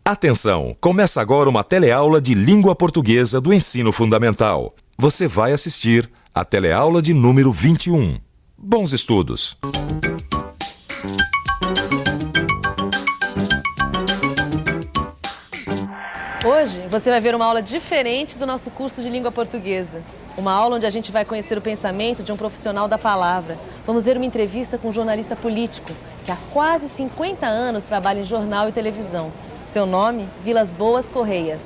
Atenção! Começa agora uma teleaula de língua portuguesa do ensino fundamental. Você vai assistir a teleaula de número 21. Bons estudos! Hoje você vai ver uma aula diferente do nosso curso de língua portuguesa. Uma aula onde a gente vai conhecer o pensamento de um profissional da palavra. Vamos ver uma entrevista com um jornalista político que há quase 50 anos trabalha em jornal e televisão. Seu nome, Vilas Boas Correia.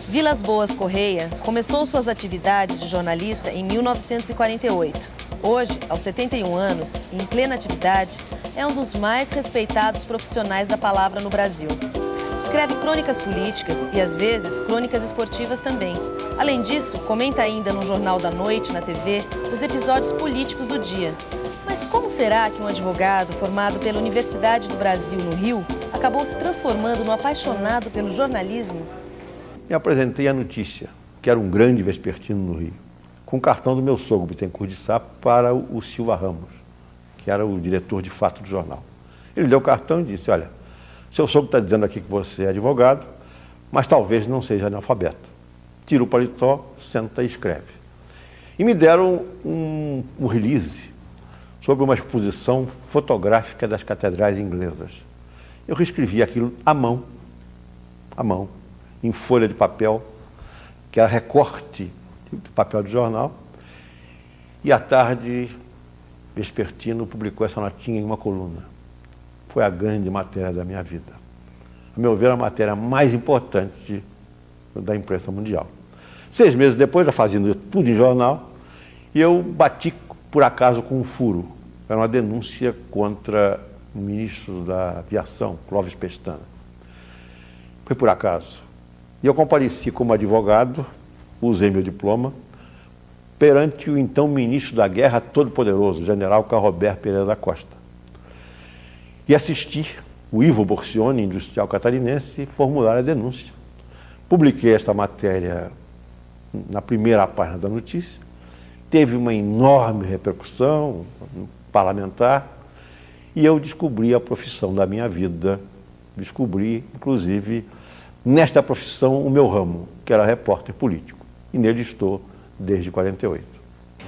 Vilas Boas Correia começou suas atividades de jornalista em 1948. Hoje, aos 71 anos, em plena atividade, é um dos mais respeitados profissionais da palavra no Brasil. Escreve crônicas políticas e, às vezes, crônicas esportivas também. Além disso, comenta ainda no Jornal da Noite, na TV, os episódios políticos do dia. Mas como será que um advogado formado pela Universidade do Brasil, no Rio, acabou se transformando num apaixonado pelo jornalismo? Me apresentei a notícia, que era um grande vespertino no Rio, com o cartão do meu sogro, Bittencourt de Sá, para o Silva Ramos, que era o diretor de fato do jornal. Ele deu o cartão e disse: olha, seu sogro está dizendo aqui que você é advogado, mas talvez não seja analfabeto. Tira o paletó, senta e escreve. E me deram um release sobre uma exposição fotográfica das catedrais inglesas. Eu reescrevi aquilo à mão, em folha de papel, que era recorte de papel de jornal, e à tarde, Vespertino publicou essa notinha em uma coluna. Foi a grande matéria da minha vida. A meu ver, a matéria mais importante da imprensa mundial. 6 meses depois, já fazendo tudo em jornal, eu bati, por acaso, com um furo. Era uma denúncia contra o ministro da Aviação, Clóvis Pestana. Foi por acaso. E eu compareci como advogado, usei meu diploma, perante o então ministro da Guerra Todo-Poderoso, general Carrober Pereira da Costa. E assisti o Ivo Borsione, industrial catarinense, formular a denúncia. Publiquei esta matéria na primeira página da notícia, teve uma enorme repercussão parlamentar, e eu descobri a profissão da minha vida, descobri, inclusive, nesta profissão, o meu ramo, que era repórter político. E nele estou desde 48.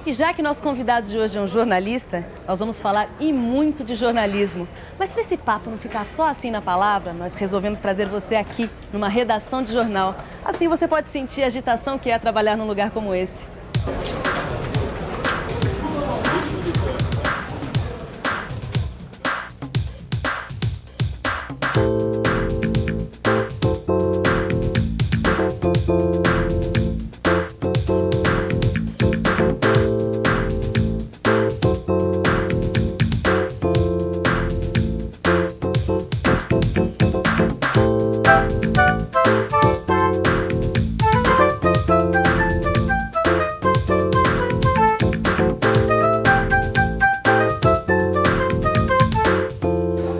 E já que nosso convidado de hoje é um jornalista, nós vamos falar e muito de jornalismo. Mas para esse papo não ficar só assim na palavra, nós resolvemos trazer você aqui, numa redação de jornal. Assim você pode sentir a agitação que é trabalhar num lugar como esse.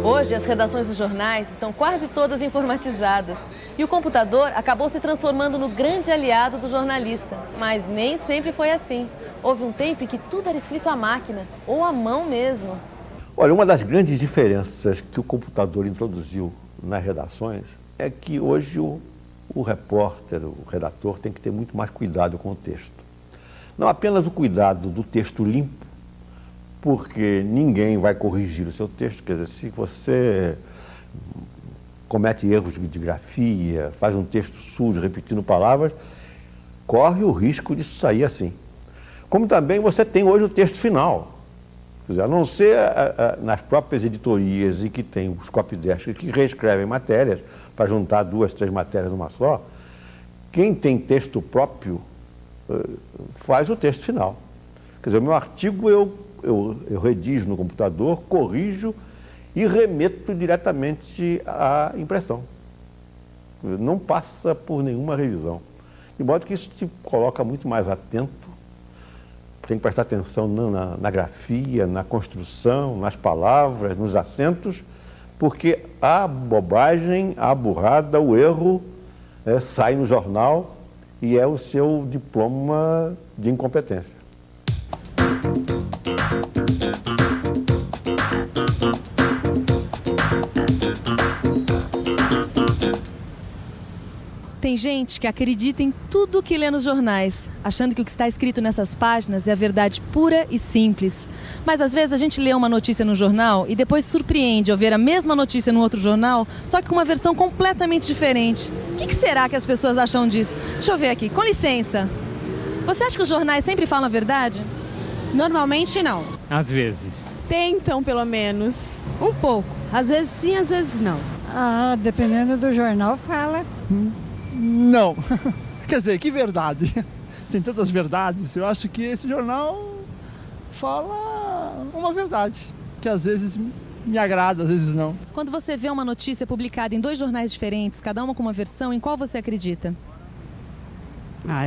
Hoje, as redações dos jornais estão quase todas informatizadas e o computador acabou se transformando no grande aliado do jornalista. Mas nem sempre foi assim. Houve um tempo em que tudo era escrito à máquina, ou à mão mesmo. Olha, uma das grandes diferenças que o computador introduziu nas redações é que hoje o repórter, o redator, tem que ter muito mais cuidado com o texto. Não apenas o cuidado do texto limpo, porque ninguém vai corrigir o seu texto. Quer dizer, se você comete erros de grafia, faz um texto sujo, repetindo palavras, corre o risco de sair assim. Como também você tem hoje o texto final. Quer dizer, a não ser nas próprias editorias em que tem os copydeskers que reescrevem matérias para juntar 2, 3 matérias numa só, quem tem texto próprio faz o texto final. Quer dizer, o meu artigo eu redijo no computador, corrijo e remeto diretamente à impressão. Não passa por nenhuma revisão. De modo que isso te coloca muito mais atento, tem que prestar atenção na grafia, na construção, nas palavras, nos acentos, porque a bobagem, a burrada, o erro sai no jornal e é o seu diploma de incompetência. Tem gente que acredita em tudo que lê nos jornais, achando que o que está escrito nessas páginas é a verdade pura e simples. Mas às vezes a gente lê uma notícia no jornal e depois surpreende ao ver a mesma notícia no outro jornal, só que com uma versão completamente diferente. O que será que as pessoas acham disso? Deixa eu ver aqui, com licença. Você acha que os jornais sempre falam a verdade? Normalmente não. Às vezes. Tentam, pelo menos. Um pouco. Às vezes sim, às vezes não. Ah, dependendo do jornal, fala. Não. Quer dizer, que verdade? Tem tantas verdades. Eu acho que esse jornal fala uma verdade, que às vezes me agrada, às vezes não. Quando você vê uma notícia publicada em 2 jornais diferentes, cada uma com uma versão, em qual você acredita?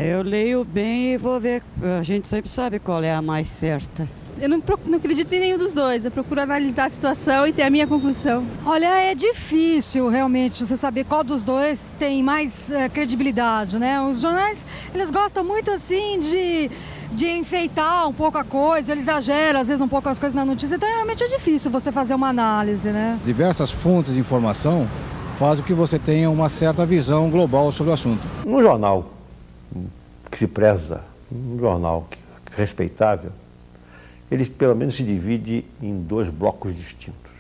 Eu leio bem e vou ver. A gente sempre sabe qual é a mais certa. Eu não acredito em nenhum dos dois. Eu procuro analisar a situação e ter a minha conclusão. Olha, é difícil realmente você saber qual dos dois tem mais credibilidade, né? Os jornais, eles gostam muito assim de enfeitar um pouco a coisa, eles exageram às vezes um pouco as coisas na notícia, então realmente é difícil você fazer uma análise, né? Diversas fontes de informação fazem com que você tenha uma certa visão global sobre o assunto. No jornal que se preza, um jornal respeitável, eles pelo menos se dividem em 2 blocos distintos,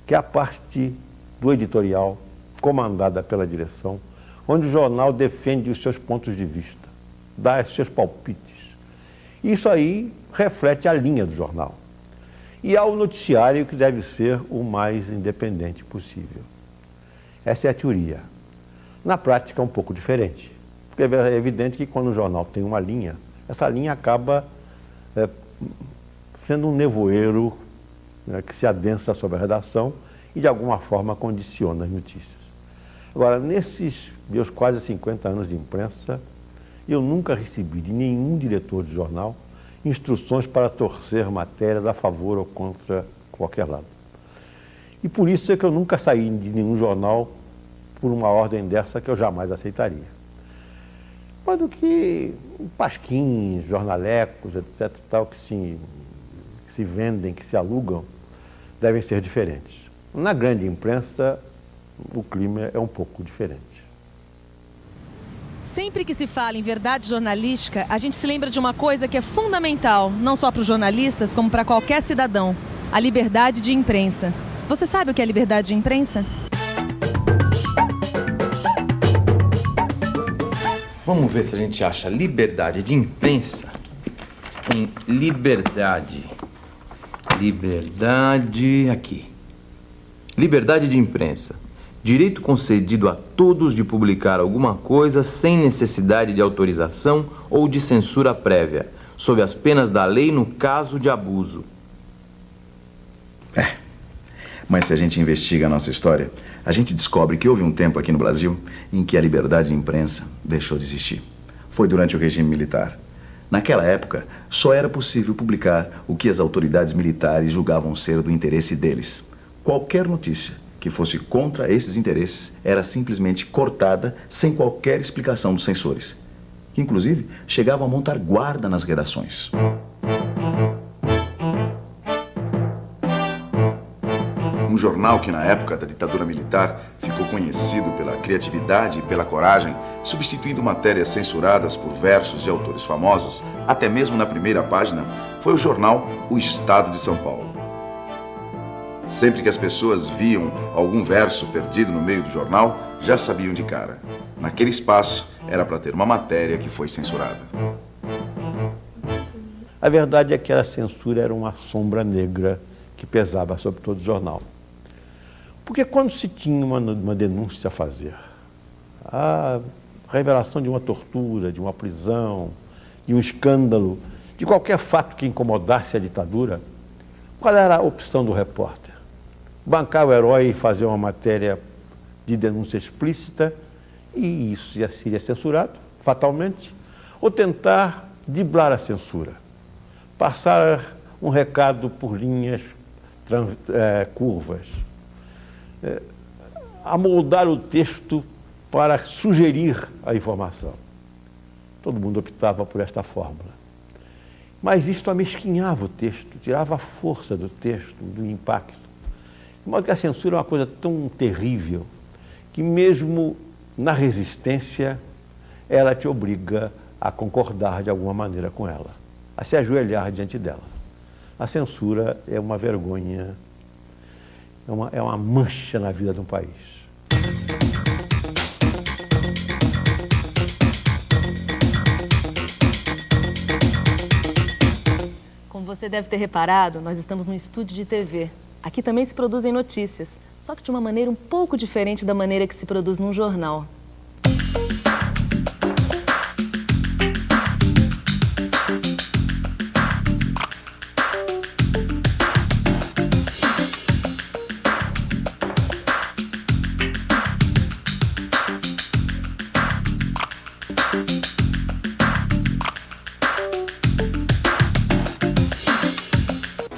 que é a parte do editorial, comandada pela direção, onde o jornal defende os seus pontos de vista, dá os seus palpites. Isso aí reflete a linha do jornal. E há o noticiário, que deve ser o mais independente possível. Essa é a teoria. Na prática é um pouco diferente, porque é evidente que quando o jornal tem uma linha, essa linha acaba sendo um nevoeiro, né, que se adensa sobre a redação e de alguma forma condiciona as notícias. Agora, nesses meus quase 50 anos de imprensa, eu nunca recebi de nenhum diretor de jornal instruções para torcer matérias a favor ou contra qualquer lado. E por isso é que eu nunca saí de nenhum jornal por uma ordem dessa, que eu jamais aceitaria. Quando que pasquins, jornalecos, etc., tal, que se vendem, que se alugam, devem ser diferentes. Na grande imprensa, o clima é um pouco diferente. Sempre que se fala em verdade jornalística, a gente se lembra de uma coisa que é fundamental, não só para os jornalistas, como para qualquer cidadão: a liberdade de imprensa. Você sabe o que é liberdade de imprensa? Vamos ver se a gente acha liberdade de imprensa em liberdade. Liberdade, aqui. Liberdade de imprensa. Direito concedido a todos de publicar alguma coisa sem necessidade de autorização ou de censura prévia, sob as penas da lei no caso de abuso. Mas se a gente investiga a nossa história, a gente descobre que houve um tempo aqui no Brasil em que a liberdade de imprensa deixou de existir. Foi durante o regime militar. Naquela época, só era possível publicar o que as autoridades militares julgavam ser do interesse deles. Qualquer notícia que fosse contra esses interesses era simplesmente cortada sem qualquer explicação dos censores, que inclusive chegavam a montar guarda nas redações. Um jornal que na época da ditadura militar ficou conhecido pela criatividade e pela coragem, substituindo matérias censuradas por versos de autores famosos, até mesmo na primeira página, foi o jornal O Estado de São Paulo. Sempre que as pessoas viam algum verso perdido no meio do jornal, já sabiam de cara. Naquele espaço era para ter uma matéria que foi censurada. A verdade é que a censura era uma sombra negra que pesava sobre todo o jornal. Porque quando se tinha uma denúncia a fazer, a revelação de uma tortura, de uma prisão, de um escândalo, de qualquer fato que incomodasse a ditadura, qual era a opção do repórter? Bancar o herói e fazer uma matéria de denúncia explícita, e isso seria censurado, fatalmente, ou tentar driblar a censura, passar um recado por linhas curvas, amoldar o texto para sugerir a informação. Todo mundo optava por esta fórmula. Mas isto amesquinhava o texto, tirava a força do texto, do impacto. De modo que a censura é uma coisa tão terrível que mesmo na resistência, ela te obriga a concordar de alguma maneira com ela, a se ajoelhar diante dela. A censura é uma vergonha, é uma mancha na vida de um país. Como você deve ter reparado, nós estamos num estúdio de TV. Aqui também se produzem notícias, só que de uma maneira um pouco diferente da maneira que se produz num jornal.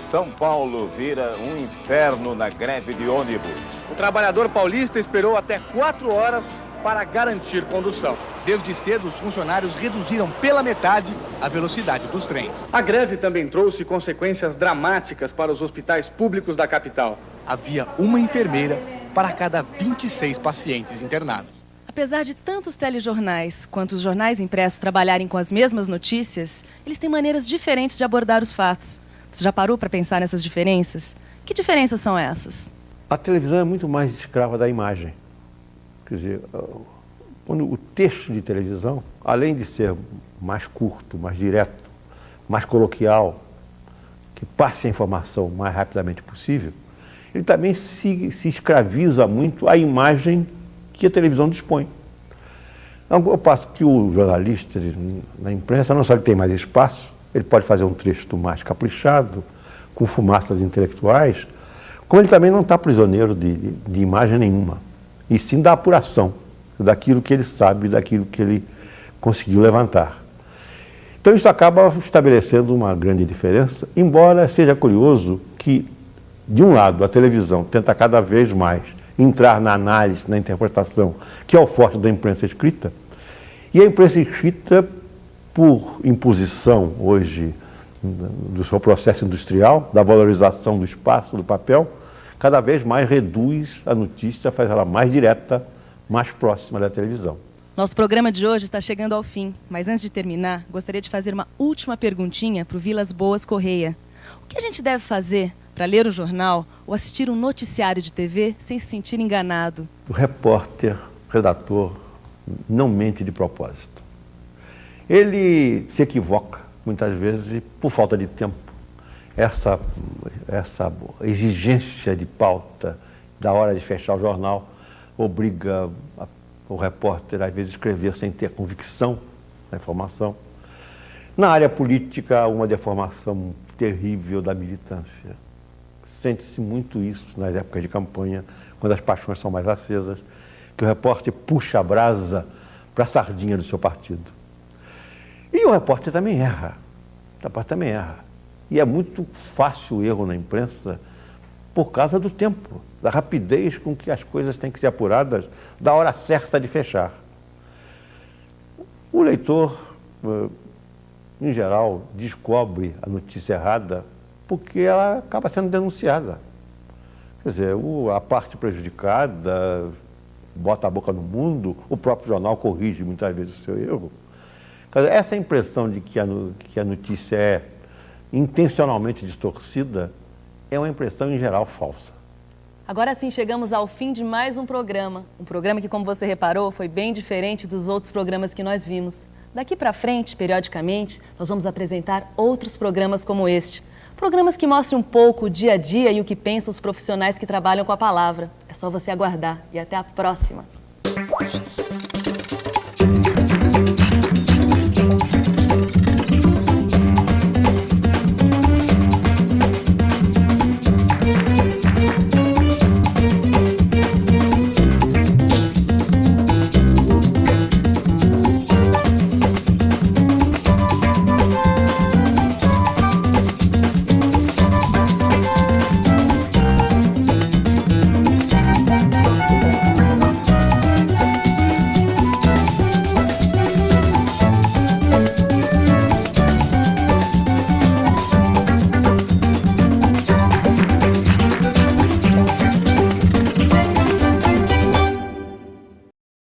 São Paulo vira um inferno na greve de ônibus. O trabalhador paulista esperou até 4 horas para garantir condução. Desde cedo, os funcionários reduziram pela metade a velocidade dos trens. A greve também trouxe consequências dramáticas para os hospitais públicos da capital. Havia uma enfermeira para cada 26 pacientes internados. Apesar de tantos telejornais quanto os jornais impressos trabalharem com as mesmas notícias, eles têm maneiras diferentes de abordar os fatos. Você já parou para pensar nessas diferenças? Que diferenças são essas? A televisão é muito mais escrava da imagem. Quer dizer, quando o texto de televisão, além de ser mais curto, mais direto, mais coloquial, que passe a informação o mais rapidamente possível, ele também se escraviza muito à imagem que a televisão dispõe. Ao passo que o jornalista, na imprensa, não só ele tem mais espaço, ele pode fazer um texto mais caprichado, com fumaças intelectuais, como ele também não está prisioneiro de imagem nenhuma, e sim da apuração, daquilo que ele sabe, daquilo que ele conseguiu levantar. Então isso acaba estabelecendo uma grande diferença, embora seja curioso que, de um lado, a televisão tenta cada vez mais entrar na análise, na interpretação, que é o forte da imprensa escrita, e a imprensa escrita, por imposição hoje do seu processo industrial, da valorização do espaço, do papel, cada vez mais reduz a notícia, faz ela mais direta, mais próxima da televisão. Nosso programa de hoje está chegando ao fim, mas antes de terminar, gostaria de fazer uma última perguntinha para o Vilas Boas Correia. O que a gente deve fazer para ler o jornal ou assistir um noticiário de TV sem se sentir enganado? O repórter, redator, não mente de propósito. Ele se equivoca, muitas vezes, por falta de tempo. Essa exigência de pauta da hora de fechar o jornal obriga o repórter, às vezes, a escrever sem ter convicção da informação. Na área política, há uma deformação terrível da militância. Sente-se muito isso nas épocas de campanha, quando as paixões são mais acesas, que o repórter puxa a brasa para a sardinha do seu partido. E o repórter também erra. O repórter também erra. E é muito fácil o erro na imprensa por causa do tempo, da rapidez com que as coisas têm que ser apuradas, da hora certa de fechar. O leitor, em geral, descobre a notícia errada porque ela acaba sendo denunciada. Quer dizer, a parte prejudicada bota a boca no mundo, o próprio jornal corrige muitas vezes o seu erro. Essa impressão de que a notícia é intencionalmente distorcida é uma impressão, em geral, falsa. Agora sim, chegamos ao fim de mais um programa. Um programa que, como você reparou, foi bem diferente dos outros programas que nós vimos. Daqui para frente, periodicamente, nós vamos apresentar outros programas como este. Programas que mostrem um pouco o dia a dia e o que pensam os profissionais que trabalham com a palavra. É só você aguardar. E até a próxima.